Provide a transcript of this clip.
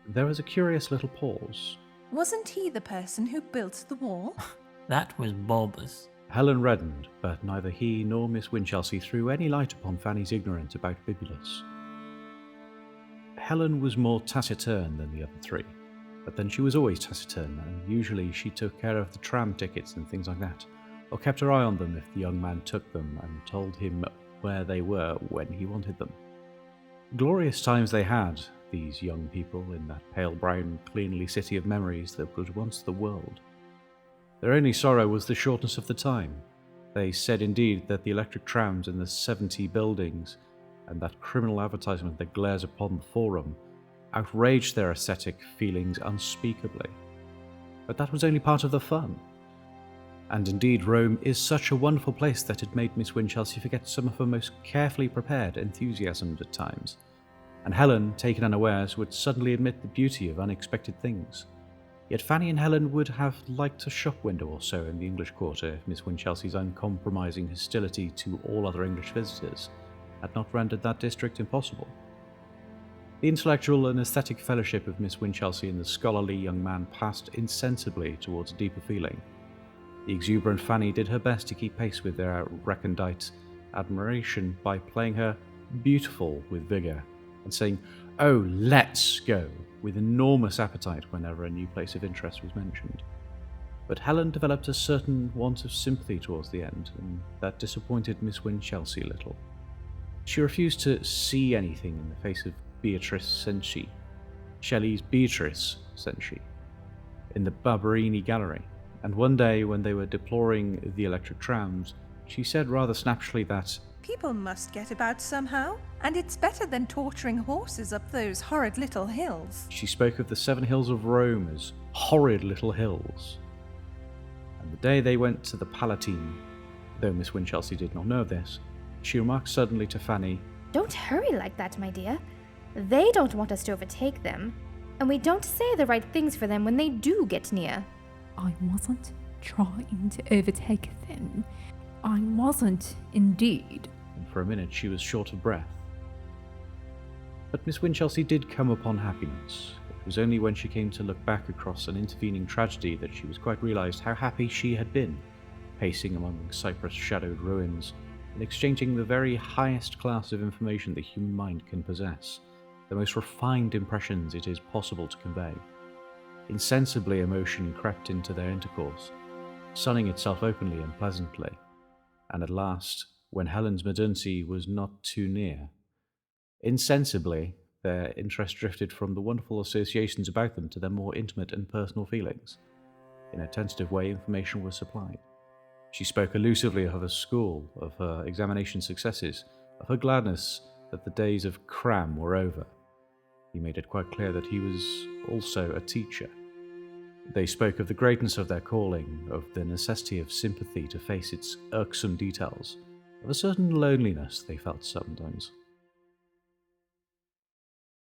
There was a curious little pause. Wasn't he the person who built the wall? That was Bulbous. Helen reddened, but neither he nor Miss Winchelsea threw any light upon Fanny's ignorance about Bibulus. Helen was more taciturn than the other three, but then she was always taciturn, and usually she took care of the tram tickets and things like that, or kept her eye on them if the young man took them and told him where they were when he wanted them. Glorious times they had, these young people, in that pale brown, cleanly city of memories that was once the world. Their only sorrow was the shortness of the time. They said indeed that the electric trams in the 70 buildings and that criminal advertisement that glares upon the forum outraged their aesthetic feelings unspeakably. But that was only part of the fun. And indeed, Rome is such a wonderful place that it made Miss Winchelsea forget some of her most carefully prepared enthusiasms at times, and Helen, taken unawares, would suddenly admit the beauty of unexpected things. Yet Fanny and Helen would have liked a shop window or so in the English Quarter if Miss Winchelsea's uncompromising hostility to all other English visitors had not rendered that district impossible. The intellectual and aesthetic fellowship of Miss Winchelsea and the scholarly young man passed insensibly towards a deeper feeling. The exuberant Fanny did her best to keep pace with their recondite admiration by playing her beautiful with vigour and saying, "Oh, let's go," with enormous appetite whenever a new place of interest was mentioned. But Helen developed a certain want of sympathy towards the end, and that disappointed Miss Winchelsea a little. She refused to see anything in the face of Beatrice Cenci, Shelley's Beatrice Cenci, in the Barberini Gallery, and one day when they were deploring the electric trams, she said rather snappishly that People must get about somehow, and it's better than torturing horses up those horrid little hills. she spoke of the 7 hills of Rome as horrid little hills. And the day they went to the Palatine, though Miss Winchelsea did not know this, she remarked suddenly to Fanny, Don't hurry like that, my dear. They don't want us to overtake them, and we don't say the right things for them when they do get near. I wasn't trying to overtake them. I wasn't, indeed. and for a minute she was short of breath. But Miss Winchelsea did come upon happiness. It was only when she came to look back across an intervening tragedy that she was quite realised how happy she had been, pacing among cypress-shadowed ruins, and exchanging the very highest class of information the human mind can possess, the most refined impressions it is possible to convey. Insensibly emotion crept into their intercourse, sunning itself openly and pleasantly, and at last, when Helen's modernity was not too near, insensibly their interest drifted from the wonderful associations about them to their more intimate and personal feelings. In a tentative way, information was supplied. She spoke allusively of her school, of her examination successes, of her gladness that the days of cram were over. He made it quite clear that he was also a teacher. They spoke of the greatness of their calling, of the necessity of sympathy to face its irksome details, of a certain loneliness they felt sometimes.